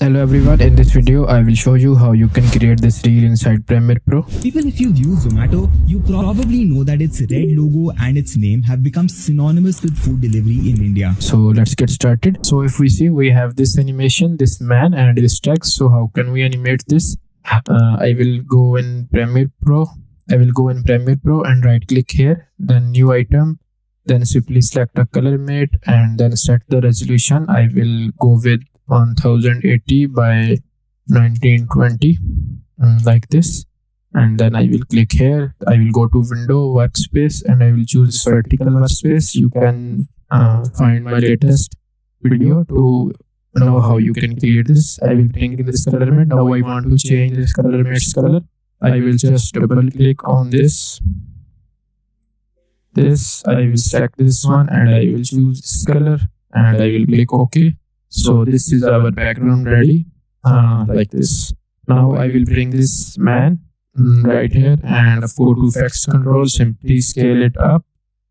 Hello everyone, in this video I will show you how you can create this reel inside Premiere Pro. People, if you've used Zomato, you probably know that its red logo and its name have become synonymous with food delivery in India. So let's get started. So if we see, we have this animation, this man and this text. So how can we animate this? I will go in Premiere Pro. And right click here, then new item, then simply select a color mate and then set the resolution. I will go with 1080 by 1920, like this. And then I will click here. I will go to window workspace and I will choose vertical workspace. You can find my latest video to know how you can create this. I will bring in this color mate. Now I want to change this color mate's color. I will just double click on this. I will select this one and I will choose this color and I will click OK. So this is our background ready, like this. Now I will bring this man right here and go to effects control, simply scale it up,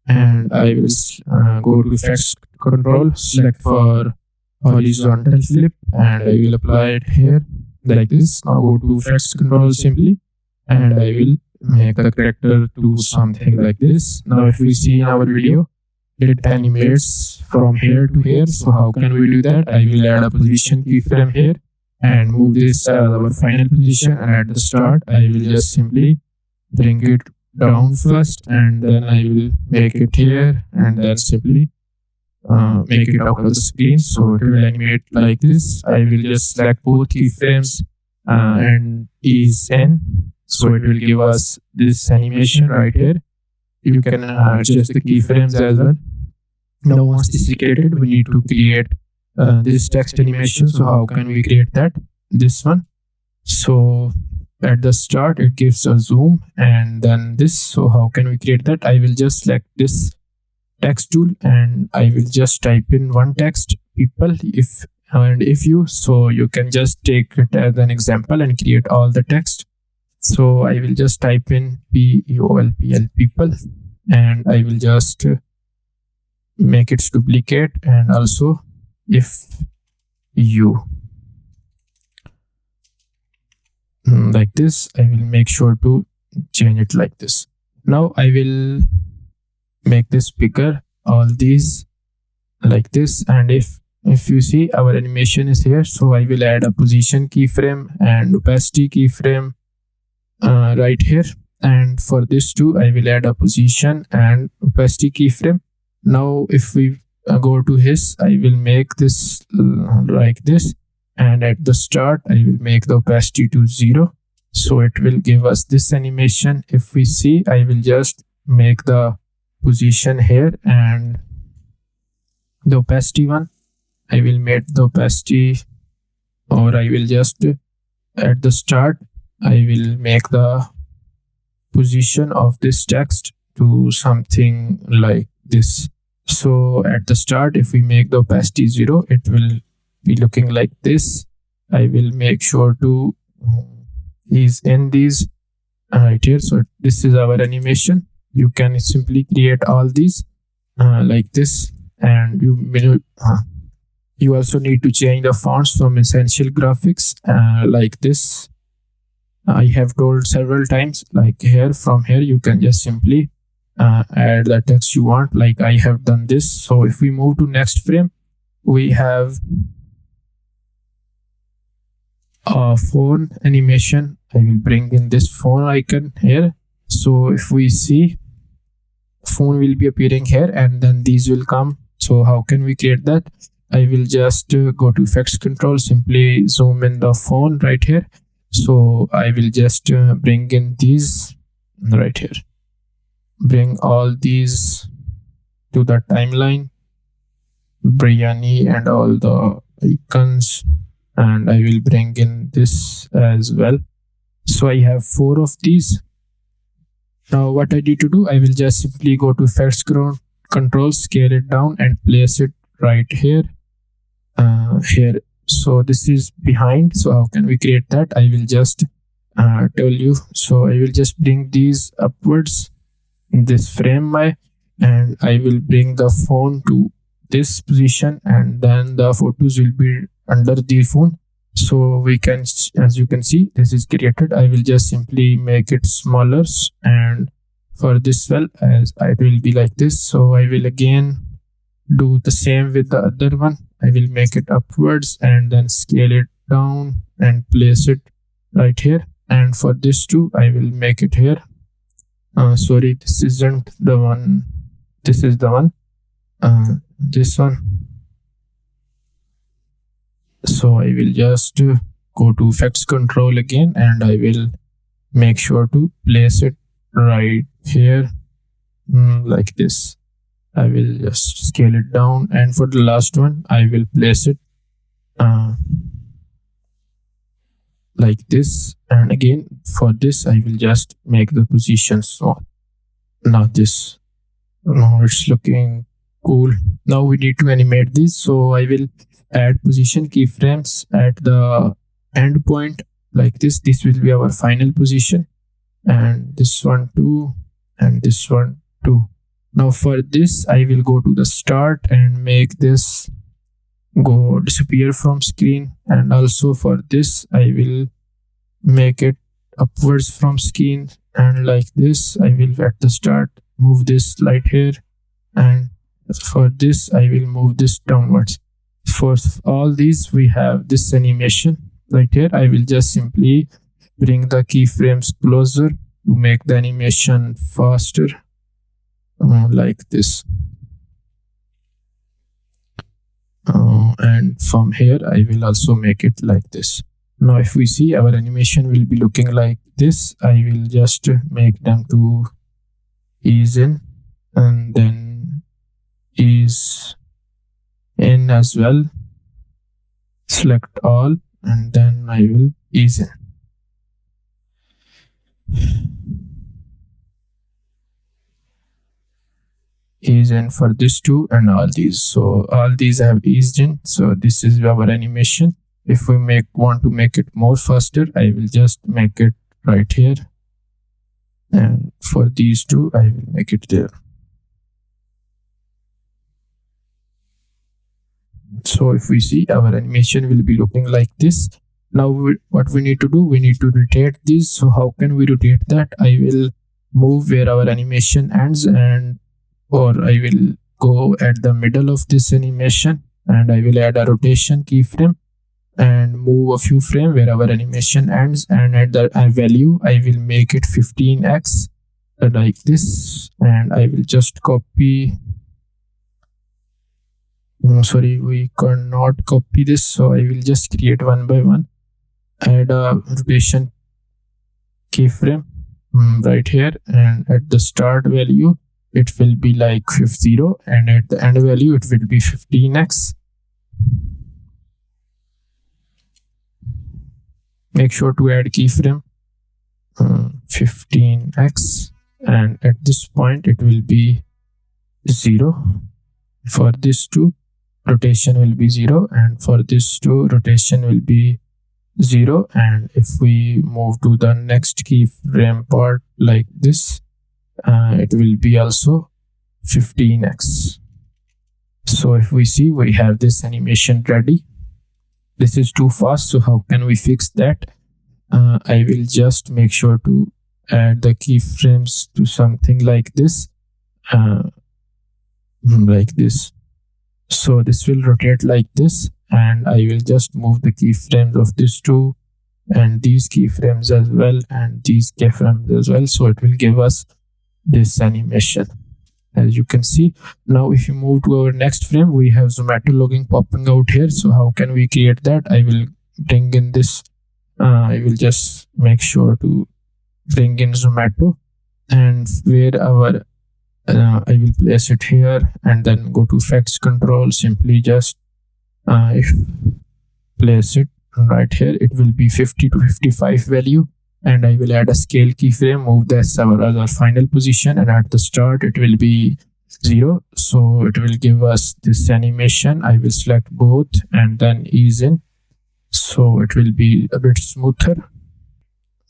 and I will go to effects control, select for horizontal flip and I will apply it here like this. Now go to effects control simply and I will make the character do something like this. Now if we see in our video, it animates from here to here. So how can we do that? I will add a position keyframe here and move this as our final position, and at the start I will just simply bring it down first and then I will make it here and then simply make it out of the screen, so it will animate like this. I will just select both keyframes and ease in, so it will give us this animation right here. You can adjust the keyframes as well. Now once this is created, we need to create this text animation. So how can we create that? This one. So at the start it gives a zoom and then this. So how can we create that? I will just select this text tool and I will just type in one text, people, if and if you. So you can just take it as an example and create all the text. So I will just type in people, and I will just make its duplicate and also if you, like this. I will make sure to change it like this. Now I will make this bigger, all these like this, and if you see, our animation is here. So I will add a position keyframe and opacity keyframe right here, and for this too I will add a position and opacity keyframe. Now if we go to his, I will make this like this, and at the start I will make the opacity to 0, so it will give us this animation. If we see, I will just make the position here and the opacity one, I will make the opacity, or I will just at the start I will make the position of this text to something like this. So at the start, if we make the opacity 0, it will be looking like this. I will make sure to ease in these right here. So this is our animation. You can simply create all these like this, and you also need to change the fonts from Essential Graphics like this. I have told several times, like here, from here you can just simply add the text you want, like I have done this. So if we move to next frame, we have a phone animation. I will bring in this phone icon here. So if we see, phone will be appearing here and then these will come. So how can we create that? I will just go to effects control, simply zoom in the phone right here. So I will just bring in these right here, bring all these to the timeline, biryani and all the icons, and I will bring in this as well. So I have 4 of these. Now what I need to do, I will just simply go to effects control, scale it down and place it right here, here. So this is behind. So how can we create that? I will just tell you. So I will just bring these upwards in this frame and I will bring the phone to this position, and then the photos will be under the phone. So we can, as you can see, this is created. I will just simply make it smaller, and for this, well, as it will be like this. So I will again do the same with the other one. I will make it upwards and then scale it down and place it right here. And for this too, I will make it here. Sorry, this isn't the one. This is the one. This one. So I will just go to effects control again, and I will make sure to place it right here, like this. I will just scale it down, and for the last one I will place it like this. And again, for this I will just make the position small. Now this, now it's looking cool. Now we need to animate this, so I will add position keyframes at the end point like this. This will be our final position, and this one too, and this one too. Now for this I will go to the start and make this go disappear from screen, and also for this I will make it upwards from screen, and like this I will at the start move this light here, and for this I will move this downwards. For all these we have this animation right here. I will just simply bring the keyframes closer to make the animation faster, like this. And from here I will also make it like this. Now if we see, our animation will be looking like this. I will just make them to ease in and then ease in as well. Select all, and then I will ease in. Ease in for this too, and all these. So all these have eased in. So this is our animation. If we want to make it more faster, I will just make it right here, and for these two I will make it there. So if we see, our animation will be looking like this. Now what we need to do, we need to rotate this. So how can we rotate that? I will move where our animation ends, and or I will go at the middle of this animation, and I will add a rotation keyframe and move a few frames where our animation ends, and at the value I will make it 15x like this, and I will just copy. Sorry, we cannot copy this, so I will just create one by one. Add a rotation keyframe right here, and at the start value it will be like 50, and at the end value it will be 15x. Make sure to add keyframe 15x, and at this point it will be 0. For this too, rotation will be 0, and for this too, rotation will be 0. And if we move to the next keyframe part like this, it will be also 15x. So if we see, we have this animation ready. This is too fast, so how can we fix that? I will just make sure to add the keyframes to something like this, like this. So this will rotate like this, and I will just move the keyframes of this too, and these keyframes as well, and these keyframes as well. So it will give us this animation, as you can see. Now if you move to our next frame, we have Zomato logging popping out here. So how can we create that? I will bring in this. I will just make sure to bring in Zomato, and where our I will place it here, and then go to effects control. Simply just place it right here. It will be 50 to 55 value, and I will add a scale keyframe, move this as our final position, and at the start it will be 0. So it will give us this animation. I will select both and then ease in, so it will be a bit smoother.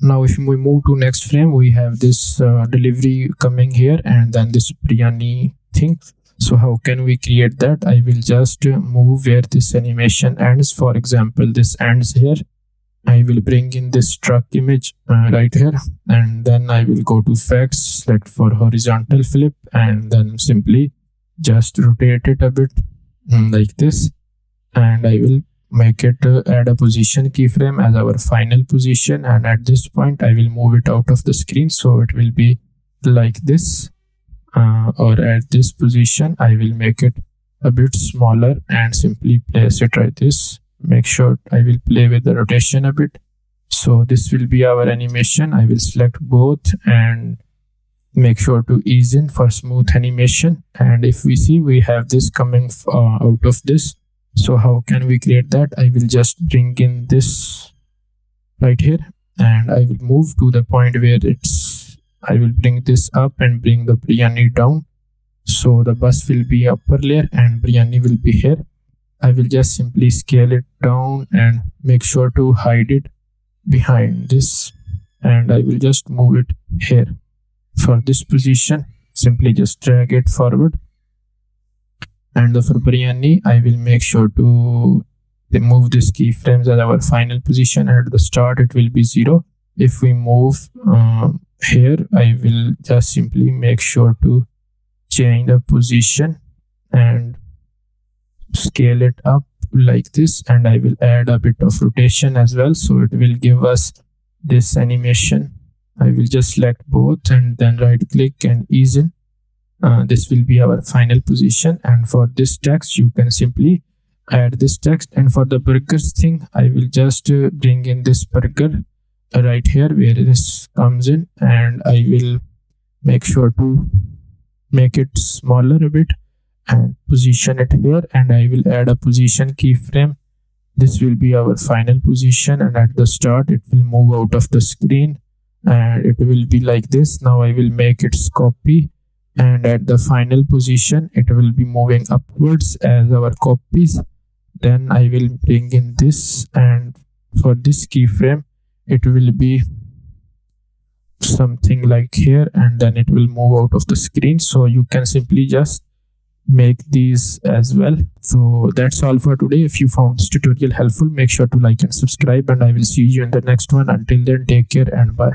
Now if we move to next frame, we have this delivery coming here, and then this biryani thing. So how can we create that? I will just move where this animation ends. For example, this ends here. I will bring in this truck image right here, and then I will go to effects, select for horizontal flip, and then simply just rotate it a bit like this, and I will make it add a position keyframe as our final position, and at this point I will move it out of the screen, so it will be like this, or at this position I will make it a bit smaller and simply place it like this. Make sure I will play with the rotation a bit. So this will be our animation. I will select both and make sure to ease in for smooth animation. And if we see, we have this coming out of this. So how can we create that? I will just bring in this right here, and I will move to the point where I will bring this up and bring the biryani down. So the bus will be upper layer and biryani will be here. I will just simply scale it down and make sure to hide it behind this, and I will just move it here. For this position, simply just drag it forward, and for biryani I will make sure to move this keyframes as our final position. At the start it will be 0. If we move here, I will just simply make sure to change the position and scale it up like this, and I will add a bit of rotation as well, so it will give us this animation. I will just select both and then right click and ease in. This will be our final position, and for this text you can simply add this text. And for the burgers thing, I will just bring in this burger right here where this comes in, and I will make sure to make it smaller a bit and position it here, and I will add a position keyframe. This will be our final position, and at the start it will move out of the screen and it will be like this. Now I will make its copy, and at the final position it will be moving upwards as our copies. Then I will bring in this, and for this keyframe it will be something like here, and then it will move out of the screen. So you can simply just make these as well. So that's all for today. If you found this tutorial helpful, make sure to like and subscribe, and I will see you in the next one. Until then, take care and bye.